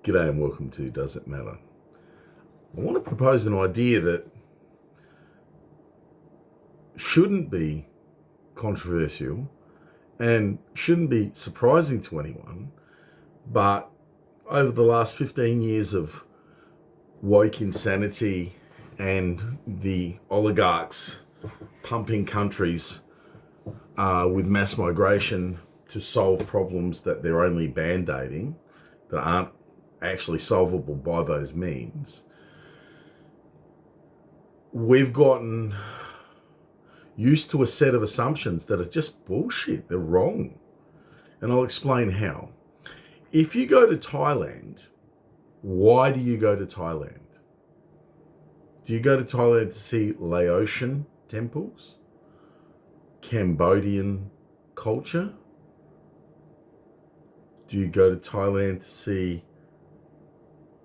G'day and welcome to Does It Matter? I want to propose an idea that shouldn't be controversial and shouldn't be surprising to anyone, but over the last 15 years of woke insanity and the oligarchs pumping countries with mass migration to solve problems that they're only band-aiding, that aren't actually solvable by those means, we've gotten used to a set of assumptions that are just bullshit. They're wrong. And I'll explain how. If you go to Thailand, why do you go to Thailand? Do you go to Thailand to see Laotian temples? Cambodian culture? Do you go to Thailand to see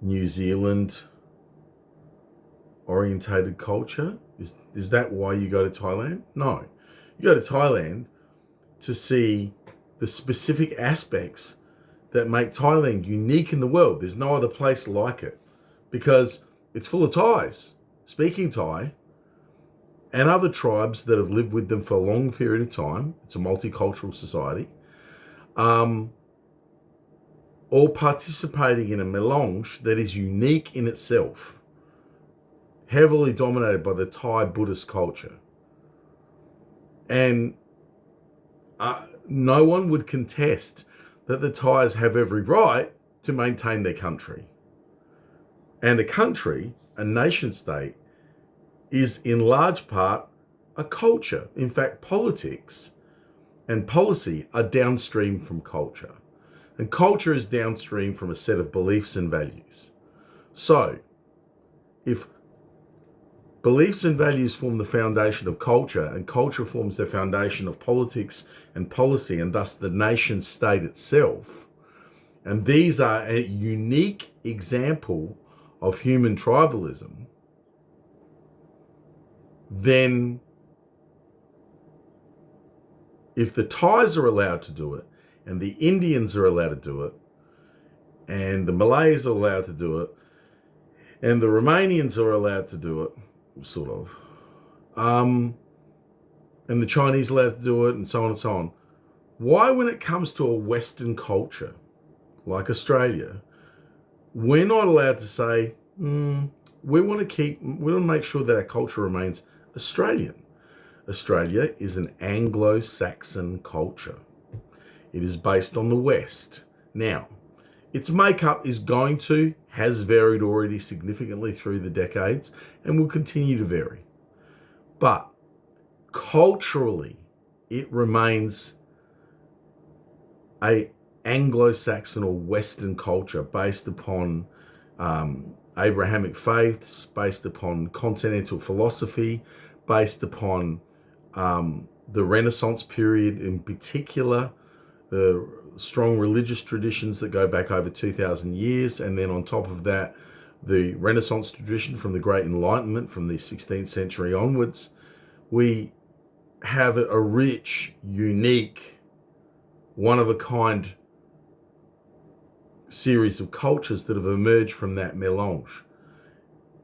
New Zealand orientated culture? Is that why you go to Thailand? No. You go to Thailand to see the specific aspects that make Thailand unique in the world. There's no other place like it because it's full of Thais, speaking Thai, and other tribes that have lived with them for a long period of time. It's a multicultural society. All participating in a melange that is unique in itself, heavily dominated by the Thai Buddhist culture. And no one would contest that the Thais have every right to maintain their country. And a country, a nation state, is in large part a culture. In fact, politics and policy are downstream from culture. And culture is downstream from a set of beliefs and values. So, if beliefs and values form the foundation of culture, and culture forms the foundation of politics and policy, and thus the nation state itself, and these are a unique example of human tribalism, then if the Thais are allowed to do it, and the Indians are allowed to do it, and the Malays are allowed to do it, and the Romanians are allowed to do it, sort of, and the Chinese are allowed to do it, and so on and so on. Why, when it comes to a Western culture like Australia, we're not allowed to say, we want to make sure that our culture remains Australian? Australia is an Anglo-Saxon culture. It is based on the West. Now, its makeup has varied already significantly through the decades and will continue to vary. But culturally, it remains a Anglo-Saxon or Western culture based upon Abrahamic faiths, based upon continental philosophy, based upon the Renaissance period in particular, the strong religious traditions that go back over 2,000 years, and then on top of that, the Renaissance tradition from the Great Enlightenment from the 16th century onwards. We have a rich, unique, one-of-a-kind series of cultures that have emerged from that melange.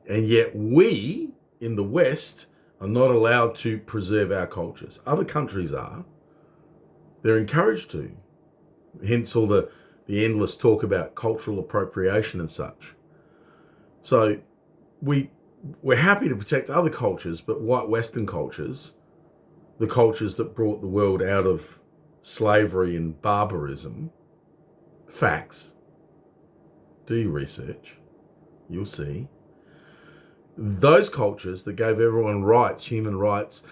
And yet we, in the West, are not allowed to preserve our cultures. Other countries are. They're encouraged to. Hence all the endless talk about cultural appropriation and such. So we're happy to protect other cultures, but white Western cultures, the cultures that brought the world out of slavery and barbarism, facts. Do your research. You'll see. Those cultures that gave everyone rights, human rights,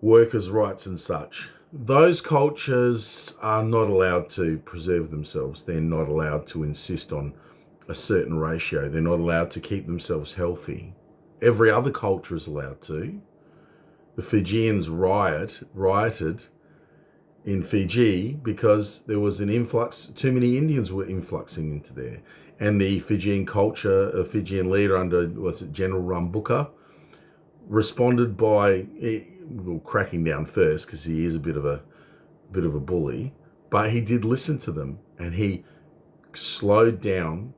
workers' rights and such, those cultures are not allowed to preserve themselves. They're not allowed to insist on a certain ratio. They're not allowed to keep themselves healthy. Every other culture is allowed to. The Fijians rioted in Fiji because there was an influx, too many Indians were influxing into there. And the Fijian culture, a Fijian leader under, General Rambuka, responded by cracking down first, because he is a bit of a bully, but he did listen to them, and he slowed down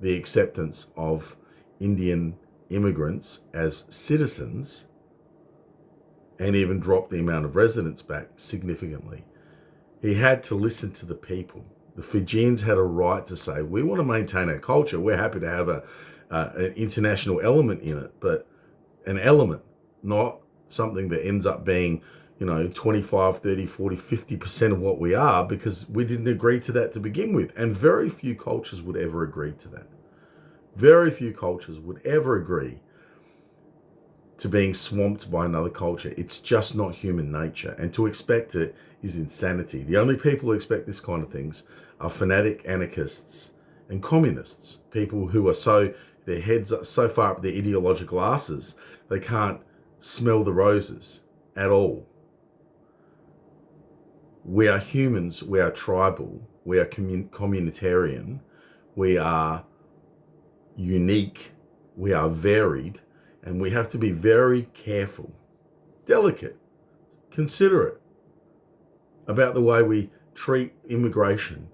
the acceptance of Indian immigrants as citizens and even dropped the amount of residents back significantly. He had to listen to the people. The Fijians had a right to say, we want to maintain our culture. We're happy to have an international element in it, but an element, not something that ends up being, 25, 30, 40, 50% of what we are, because we didn't agree to that to begin with. And very few cultures would ever agree to that. Very few cultures would ever agree to being swamped by another culture. It's just not human nature. And to expect it is insanity. The only people who expect this kind of things are fanatic anarchists and communists, people who are their heads are so far up their ideological asses, they can't smell the roses at all. We are humans, we are tribal, we are communitarian, we are unique, we are varied, and we have to be very careful, delicate, considerate about the way we treat immigration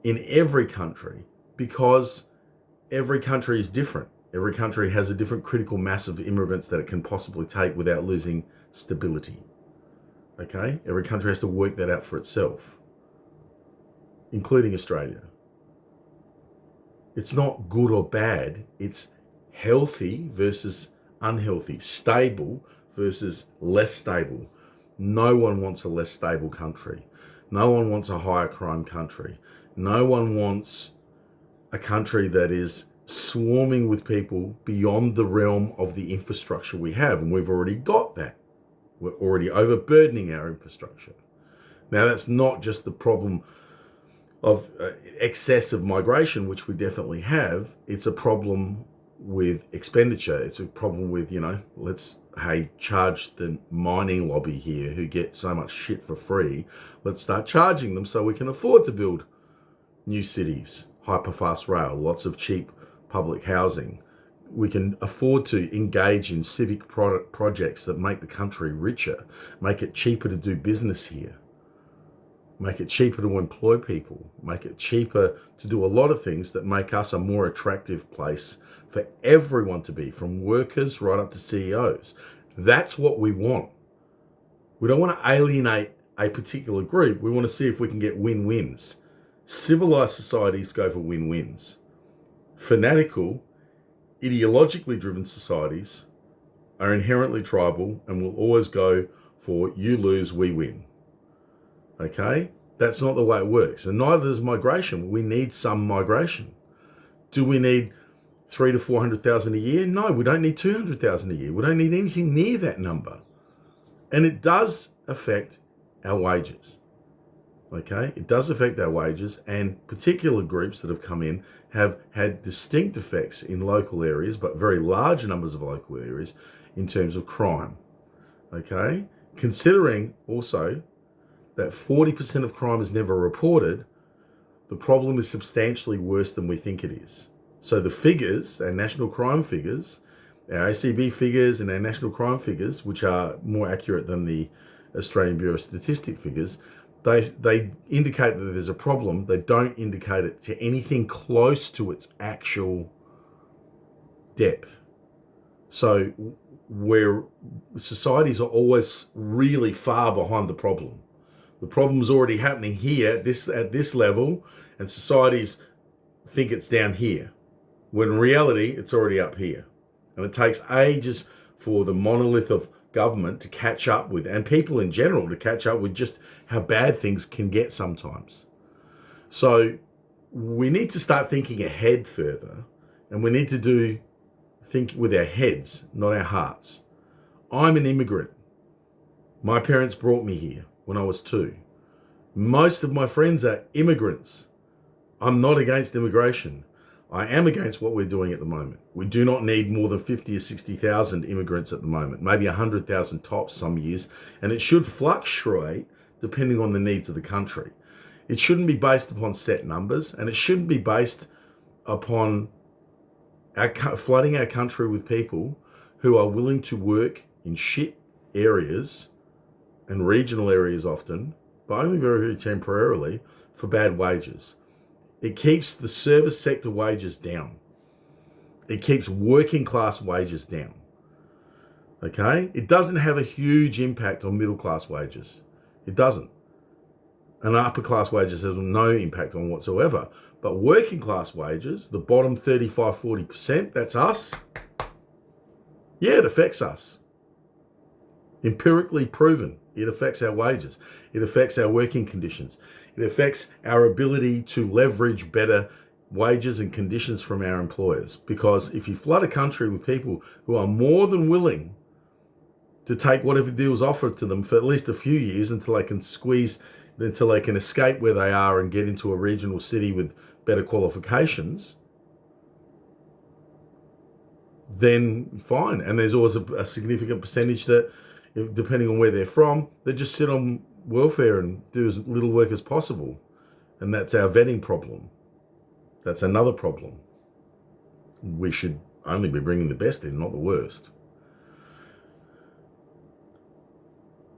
in every country, because every country is different. Every country has a different critical mass of immigrants that it can possibly take without losing stability. Okay? Every country has to work that out for itself, including Australia. It's not good or bad. It's healthy versus unhealthy, stable versus less stable. No one wants a less stable country. No one wants a higher crime country. No one wants a country that is swarming with people beyond the realm of the infrastructure we have. And we've already got that. We're already overburdening our infrastructure. Now, that's not just the problem of excessive migration, which we definitely have. It's a problem with expenditure. It's a problem with, let's charge the mining lobby here who get so much shit for free. Let's start charging them so we can afford to build new cities, hyperfast rail, lots of cheap public housing. We can afford to engage in civic projects that make the country richer, make it cheaper to do business here, make it cheaper to employ people, make it cheaper to do a lot of things that make us a more attractive place for everyone to be, from workers right up to CEOs. That's what we want. We don't want to alienate a particular group. We want to see if we can get win-wins. Civilized societies go for win-wins. Fanatical, ideologically driven societies are inherently tribal and will always go for you lose, we win. Okay? That's not the way it works. And neither is migration. We need some migration. Do we need 300,000 to 400,000 a year? No, we don't need 200,000 a year. We don't need anything near that number. And it does affect our wages. Okay? It does affect our wages, and particular groups that have come in have had distinct effects in local areas, but very large numbers of local areas in terms of crime. Okay? Considering also that 40% of crime is never reported, the problem is substantially worse than we think it is. So the figures, our national crime figures, our ACB figures and our national crime figures, which are more accurate than the Australian Bureau of Statistics figures, they indicate that there's a problem. They don't indicate it to anything close to its actual depth. So where societies are always really far behind the problem. The problem is already happening here at this level, and societies think it's down here, when in reality it's already up here. And it takes ages for the monolith of government to catch up with, and people in general to catch up with, just how bad things can get sometimes. So we need to start thinking ahead further, and we need to think with our heads, not our hearts. I'm an immigrant. My parents brought me here when I was 2. Most of my friends are immigrants. I'm not against immigration. I am against what we're doing at the moment. We do not need more than 50 or 60,000 immigrants at the moment, maybe 100,000 tops some years, and it should fluctuate depending on the needs of the country. It shouldn't be based upon set numbers, and it shouldn't be based upon flooding our country with people who are willing to work in shit areas and regional areas often, but only very, very temporarily, for bad wages. It keeps the service sector wages down. It keeps working class wages down. Okay? It doesn't have a huge impact on middle class wages. It doesn't. And upper class wages has no impact on whatsoever. But working class wages, the bottom 35, 40%, that's us. Yeah, it affects us. Empirically proven, it affects our wages. It affects our working conditions. It affects our ability to leverage better wages and conditions from our employers. Because if you flood a country with people who are more than willing to take whatever deals offered to them for at least a few years until they can escape where they are and get into a regional city with better qualifications, then fine. And there's always a significant percentage that, depending on where they're from, they just sit on welfare and do as little work as possible. And that's our vetting problem. That's another problem. We should only be bringing the best in, not the worst.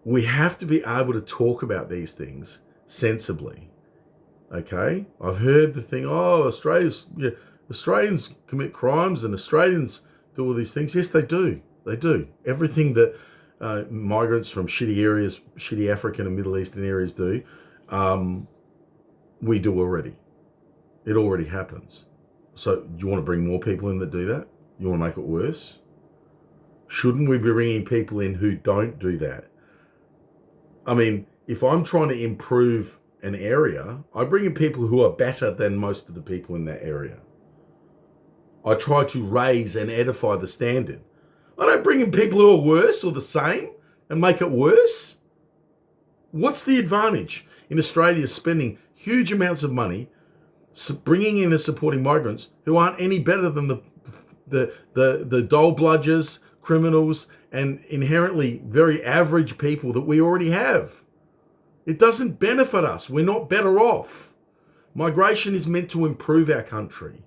We have to be able to talk about these things sensibly. Okay? I've heard the thing, Australians commit crimes and Australians do all these things. Yes, they do. They do. Everything that migrants from shitty areas, shitty African and Middle Eastern areas do, we do already. It already happens. So do you want to bring more people in that do that? You want to make it worse? Shouldn't we be bringing people in who don't do that? I mean, if I'm trying to improve an area, I bring in people who are better than most of the people in that area. I try to raise and edify the standard. I don't bring in people who are worse or the same and make it worse. What's the advantage in Australia spending huge amounts of money bringing in and supporting migrants who aren't any better than the dole bludgers, criminals, and inherently very average people that we already have? It doesn't benefit us. We're not better off. Migration is meant to improve our country.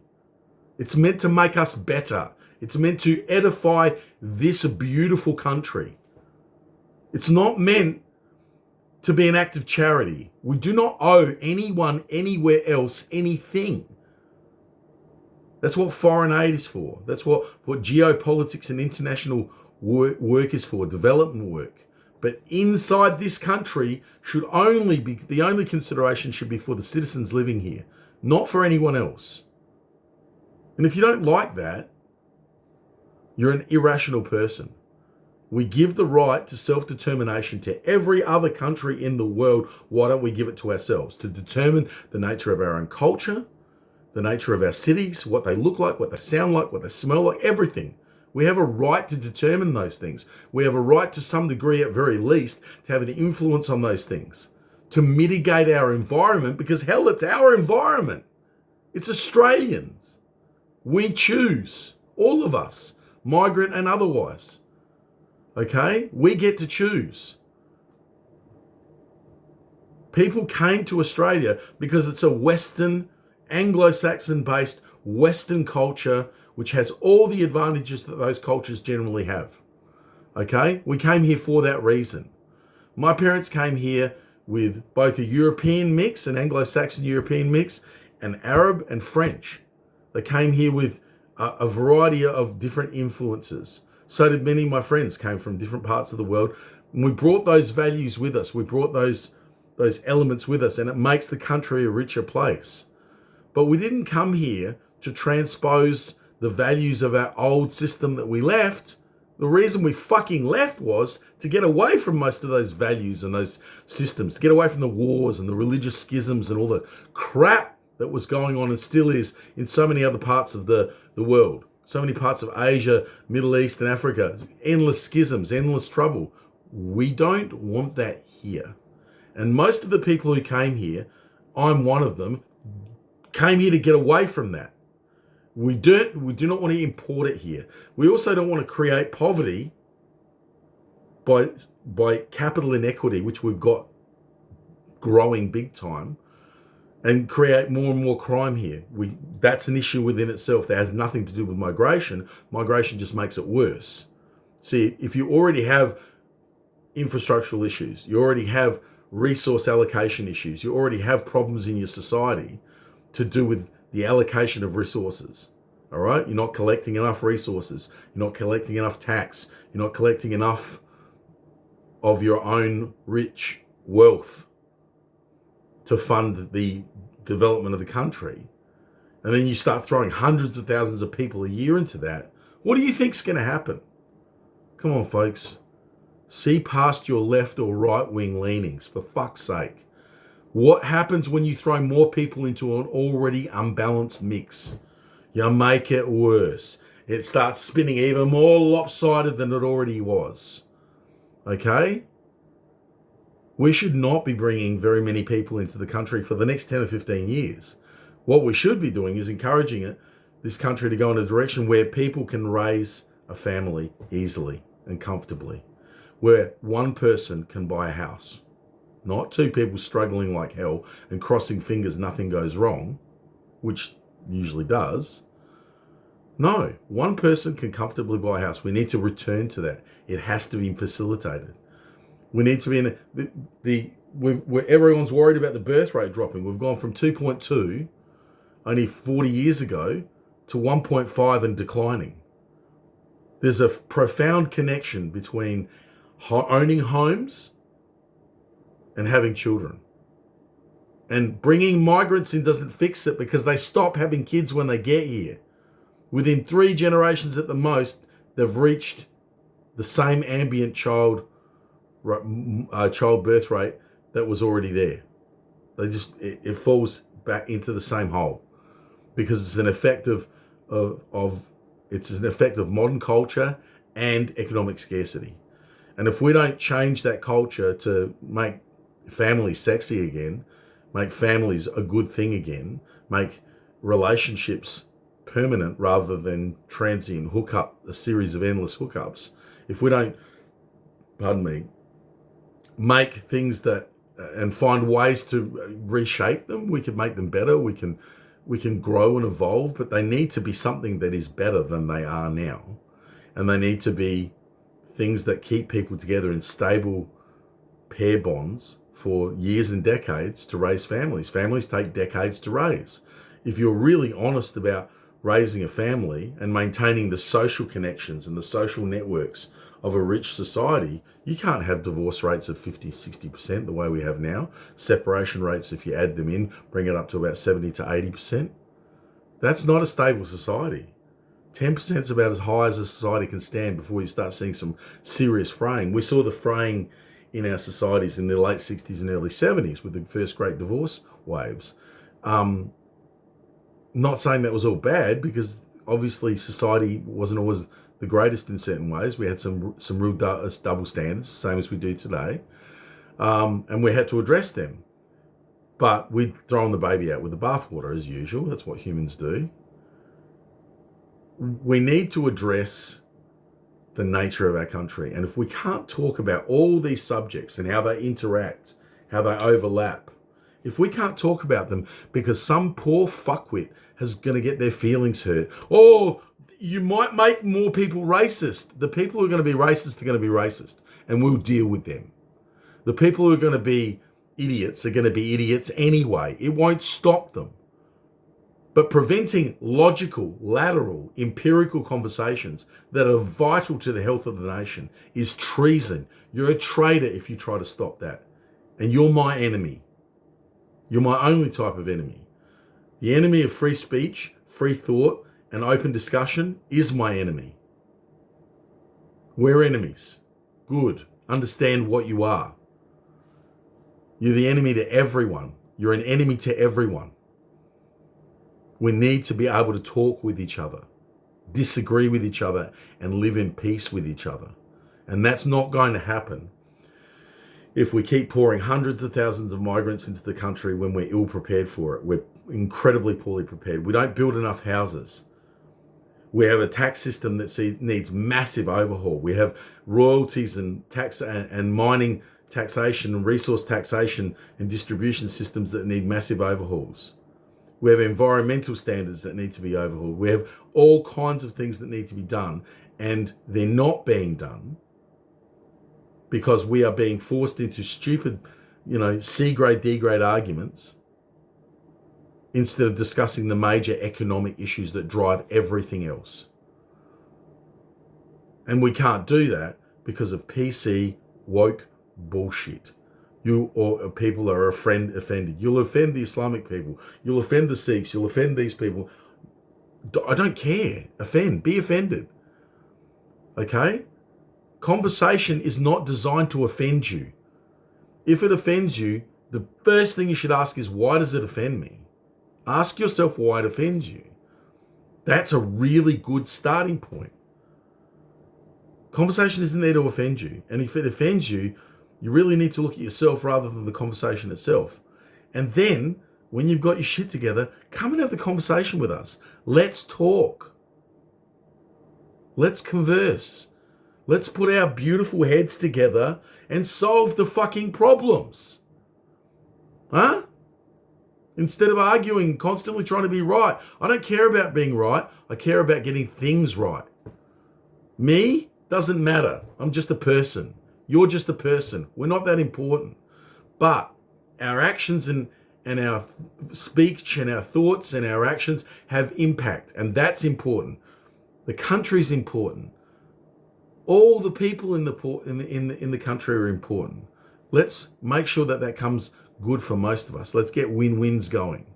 It's meant to make us better. It's meant to edify this beautiful country. It's not meant to be an act of charity. We do not owe anyone anywhere else anything. That's what foreign aid is for. That's what geopolitics and international work is for, development work. But inside this country should only be, the only consideration should be for the citizens living here, not for anyone else. And if you don't like that, you're an irrational person. We give the right to self-determination to every other country in the world. Why don't we give it to ourselves to determine the nature of our own culture, the nature of our cities, what they look like, what they sound like, what they smell like, everything. We have a right to determine those things. We have a right to some degree, at very least, to have an influence on those things, to mitigate our environment, because hell, it's our environment. It's Australians. We choose, all of us, migrant and otherwise. Okay? We get to choose. People came to Australia because it's a Western, Anglo-Saxon-based Western culture which has all the advantages that those cultures generally have. Okay? We came here for that reason. My parents came here with both a European mix, an Anglo-Saxon European mix, and Arab and French. They came here with a variety of different influences. So did many of my friends, came from different parts of the world. And we brought those values with us. We brought those elements with us, and it makes the country a richer place. But we didn't come here to transpose the values of our old system that we left. The reason we fucking left was to get away from most of those values and those systems, to get away from the wars and the religious schisms and all the crap that was going on and still is in so many other parts of the world. So many parts of Asia, Middle East, and Africa. Endless schisms, endless trouble. We don't want that here. And most of the people who came here, I'm one of them, came here to get away from that. We do not want to import it here. We also don't want to create poverty by capital inequity, which we've got growing big time, and create more and more crime here. That's an issue within itself that has nothing to do with migration. Migration just makes it worse. See, if you already have infrastructural issues, you already have resource allocation issues, you already have problems in your society, to do with the allocation of resources. All right? You're not collecting enough resources. You're not collecting enough tax. You're not collecting enough of your own rich wealth to fund the development of the country. And then you start throwing hundreds of thousands of people a year into that. What do you think's going to happen? Come on, folks. See past your left or right wing leanings, for fuck's sake. What happens when you throw more people into an already unbalanced mix? You make it worse. It starts spinning even more lopsided than it already was. Okay? We should not be bringing very many people into the country for the next 10 or 15 years. What we should be doing is encouraging this country to go in a direction where people can raise a family easily and comfortably, where one person can buy a house, not two people struggling like hell and crossing fingers nothing goes wrong, which usually does. No, one person can comfortably buy a house. We need to return to that. It has to be facilitated. We need to be in where everyone's worried about the birth rate dropping. We've gone from 2.2 only 40 years ago to 1.5 and declining. There's a profound connection between owning homes and having children. And bringing migrants in doesn't fix it, because they stop having kids when they get here. Within 3 generations at the most, they've reached the same ambient child birth rate that was already there. It falls back into the same hole, because it's an effect of modern culture and economic scarcity. And if we don't change that culture to make families sexy again, make families a good thing again, make relationships permanent rather than transient a series of endless hookups, if we don't, make things and find ways to reshape them, we can make them better. We can grow and evolve, but they need to be something that is better than they are now. And they need to be things that keep people together in stable pair bonds for years and decades to raise families. Families take decades to raise. If you're really honest about raising a family and maintaining the social connections and the social networks of a rich society, you can't have divorce rates of 50, 60% the way we have now. Separation rates, if you add them in, bring it up to about 70 to 80%. That's not a stable society. 10% is about as high as a society can stand before you start seeing some serious fraying. We saw the fraying in our societies in the late 60s and early 70s with the first great divorce waves. Not saying that was all bad, because obviously society wasn't always the greatest in certain ways. We had some real double standards, same as we do today. And we had to address them. But we'd thrown the baby out with the bathwater as usual. That's what humans do. We need to address the nature of our country. And if we can't talk about all these subjects and how they interact, how they overlap, if we can't talk about them because some poor fuckwit is going to get their feelings hurt, you might make more people racist. The people who are going to be racist are going to be racist, and we'll deal with them. The people who are going to be idiots are going to be idiots anyway. It won't stop them. But preventing logical, lateral, empirical conversations that are vital to the health of the nation is treason. You're a traitor if you try to stop that. And you're my enemy. You're my only type of enemy. The enemy of free speech, free thought, and open discussion is my enemy. We're enemies. Good. Understand what you are. You're the enemy to everyone. You're an enemy to everyone. We need to be able to talk with each other, disagree with each other, and live in peace with each other. And that's not going to happen if we keep pouring hundreds of thousands of migrants into the country when we're ill prepared for it. We're incredibly poorly prepared. We don't build enough houses. We have a tax system that needs massive overhaul. We have royalties and tax and mining taxation and resource taxation and distribution systems that need massive overhauls. We have environmental standards that need to be overhauled. We have all kinds of things that need to be done, and they're not being done because we are being forced into stupid, C-grade, D-grade arguments instead of discussing the major economic issues that drive everything else. And we can't do that because of PC woke bullshit. You or people are offended. You'll offend the Islamic people. You'll offend the Sikhs. You'll offend these people. I don't care. Offend. Be offended. Okay? Conversation is not designed to offend you. If it offends you, the first thing you should ask is, why does it offend me? Ask yourself why it offends you. That's a really good starting point. Conversation isn't there to offend you. And if it offends you, you really need to look at yourself rather than the conversation itself. And then, when you've got your shit together, come and have the conversation with us. Let's talk. Let's converse. Let's put our beautiful heads together and solve the fucking problems. Huh? Instead of arguing, constantly trying to be right. I don't care about being right. I care about getting things right. Me doesn't matter. I'm just a person. You're just a person. We're not that important. But our actions and our speech and our thoughts and our actions have impact. And that's important. The country's important. All the people in the country are important. Let's make sure that comes good for most of us. Let's get win-wins going.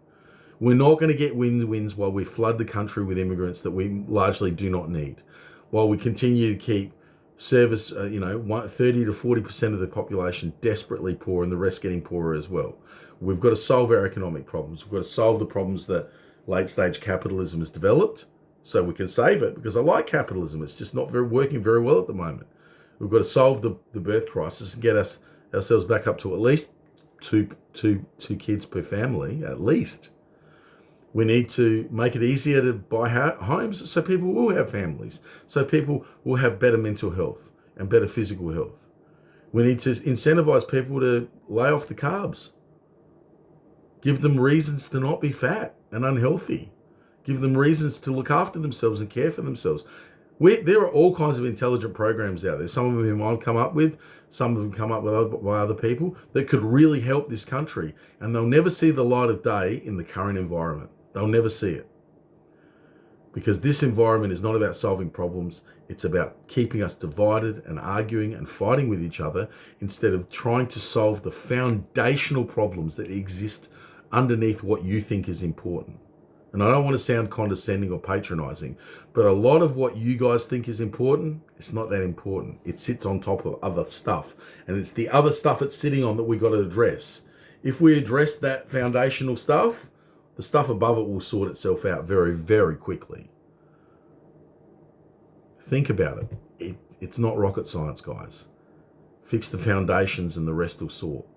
We're not going to get win-wins while we flood the country with immigrants that we largely do not need. While we continue to keep 30 to 40% of the population desperately poor and the rest getting poorer as well. We've got to solve our economic problems. We've got to solve the problems that late-stage capitalism has developed so we can save it, because I like capitalism. It's just not working very well at the moment. We've got to solve the birth crisis and get ourselves back up to at least two kids per family, at least. We need to make it easier to buy homes so people will have families, so people will have better mental health and better physical health. We need to incentivize people to lay off the carbs. Give them reasons to not be fat and unhealthy. Give them reasons to look after themselves and care for themselves. There are all kinds of intelligent programs out there. Some of them I've come up with, some of them come up with by other people that could really help this country. And they'll never see the light of day in the current environment. They'll never see it. Because this environment is not about solving problems. It's about keeping us divided and arguing and fighting with each other instead of trying to solve the foundational problems that exist underneath what you think is important. And I don't want to sound condescending or patronizing, but a lot of what you guys think is important, it's not that important. It sits on top of other stuff. And it's the other stuff it's sitting on that we got to address. If we address that foundational stuff, the stuff above it will sort itself out very, very quickly. Think about it. It's not rocket science, guys. Fix the foundations and the rest will sort.